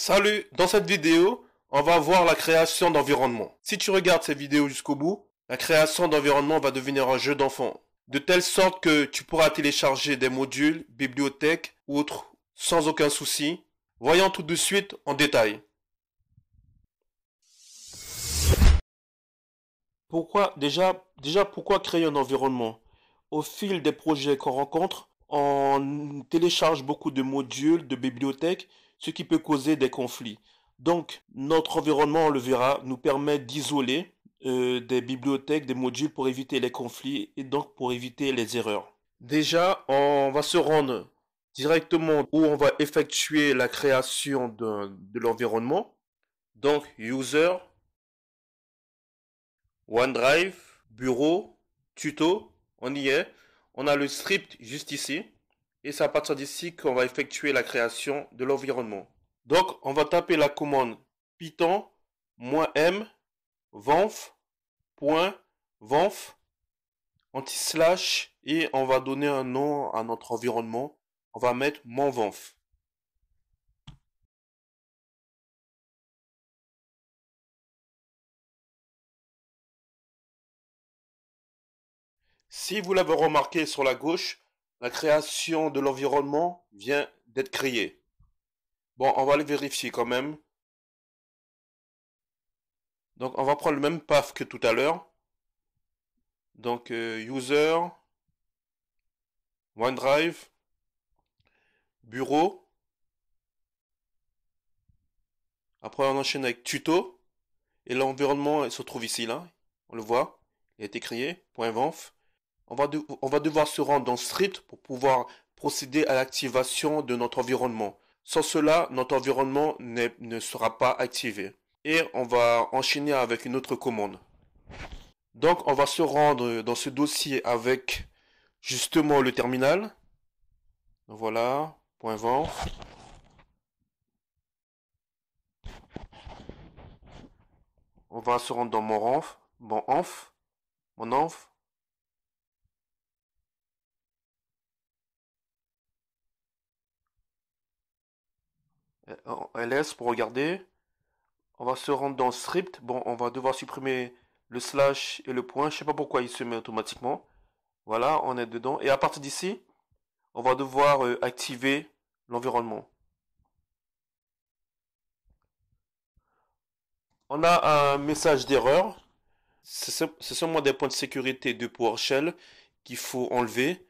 Salut, dans cette vidéo, on va voir la création d'environnement. Si tu regardes cette vidéo jusqu'au bout, la création d'environnement va devenir un jeu d'enfant. De telle sorte que tu pourras télécharger des modules, bibliothèques ou autres sans aucun souci. Voyons tout de suite en détail. Pourquoi créer un environnement? Au fil des projets qu'on rencontre, on télécharge beaucoup de modules, de bibliothèques, ce qui peut causer des conflits. Donc, notre environnement, on le verra, nous permet d'isoler des bibliothèques, des modules pour éviter les conflits et donc pour éviter les erreurs. Déjà, on va se rendre directement où on va effectuer la création de l'environnement. Donc, User, OneDrive, Bureau, Tuto, on y est. On a le script juste ici. Et c'est à partir d'ici qu'on va effectuer la création de l'environnement. Donc, on va taper la commande python -m vanf.vanf anti-slash et on va donner un nom à notre environnement. On va mettre monvanf. Si vous l'avez remarqué sur la gauche, la création de l'environnement vient d'être créée. Bon, on va le vérifier quand même. Donc, on va prendre le même path que tout à l'heure. Donc, user, OneDrive, bureau. Après, on enchaîne avec tuto. Et l'environnement se trouve ici, là. On le voit. Il a été créé. .vanf. On va devoir se rendre dans script pour pouvoir procéder à l'activation de notre environnement. Sans cela, notre environnement ne sera pas activé. Et on va enchaîner avec une autre commande. Donc, on va se rendre dans ce dossier avec justement le terminal. Voilà, .vanf. On va se rendre dans mon env. ls pour regarder. On va se rendre dans script. Bon, on va devoir supprimer le slash et le point. Je sais pas pourquoi il se met automatiquement. Voilà, on est dedans. Et à partir d'ici, on va devoir activer l'environnement. On a un message d'erreur. C'est seulement des points de sécurité de PowerShell qu'il faut enlever.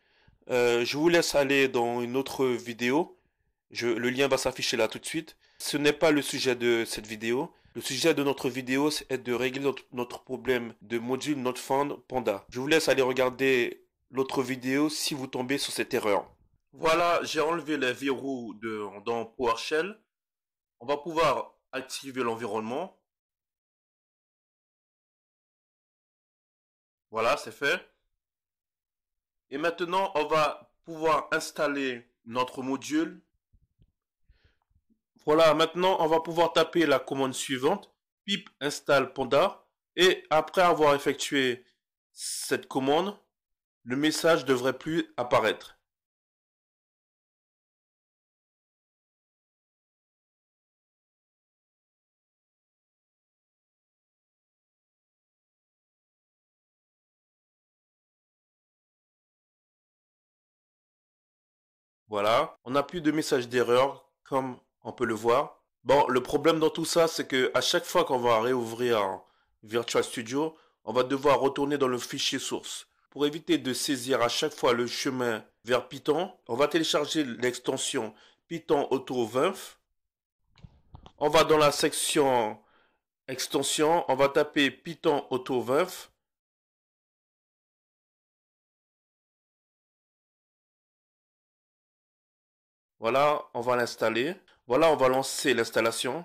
Je vous laisse aller dans une autre vidéo. Le lien va s'afficher là tout de suite. Ce n'est pas le sujet de cette vidéo. Le sujet de notre vidéo, c'est de régler notre problème de module not found panda. Je vous laisse aller regarder l'autre vidéo si vous tombez sur cette erreur. Voilà, j'ai enlevé les verrous dans PowerShell. On va pouvoir activer l'environnement. Voilà, c'est fait. Et maintenant, on va pouvoir installer notre module. Voilà, maintenant, on va pouvoir taper la commande suivante, pip install panda. Et après avoir effectué cette commande, le message devrait plus apparaître. Voilà, on n'a plus de message d'erreur, comme on peut le voir. Bon, le problème dans tout ça, c'est que à chaque fois qu'on va réouvrir Virtual Studio, on va devoir retourner dans le fichier source. Pour éviter de saisir à chaque fois le chemin vers Python, on va télécharger l'extension Python Auto-Vanf. On va dans la section extension, on va taper Python Auto-Vanf. Voilà, on va l'installer. Voilà, on va lancer l'installation.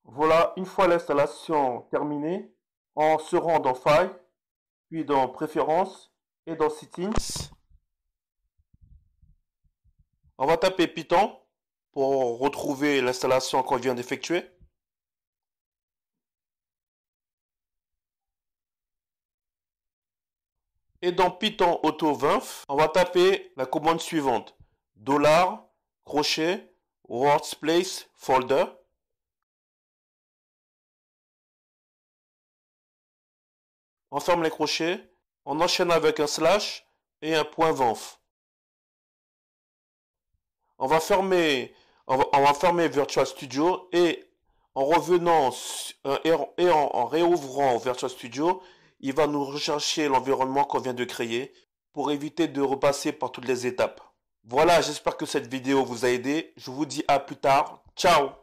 Voilà, une fois l'installation terminée, on se rend dans File, puis dans Préférences et dans Settings. On va taper Python pour retrouver l'installation qu'on vient d'effectuer. Et dans Python Auto-Vanf, on va taper la commande suivante. crochet, workspace, folder. On ferme les crochets, on enchaîne avec un slash et un point venf. On va fermer, on va fermer Virtual Studio et en revenant en réouvrant Virtual Studio, il va nous rechercher l'environnement qu'on vient de créer pour éviter de repasser par toutes les étapes. Voilà, j'espère que cette vidéo vous a aidé. Je vous dis à plus tard. Ciao!